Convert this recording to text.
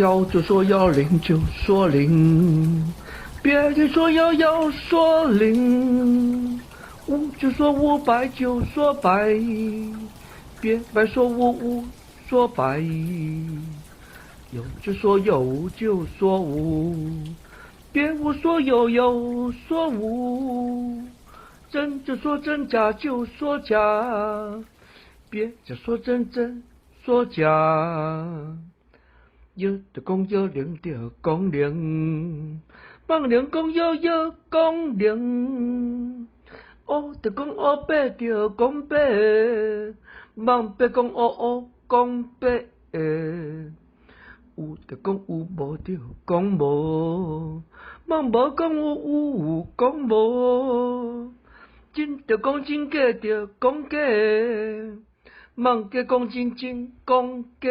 要就说要，零就说零，别提说要说零。五就说五，百就说百，别白说五说百。有就说有就说无，别无说有说无。真就说真，假就说假，别只说真说假。有就讲有，零就讲零，忘零讲有讲零。黑就讲黑，白就讲白，忘白讲黑讲白。有就讲有，无就讲无，忘无讲有讲无。真就讲真，假就讲假，忘假讲真讲假。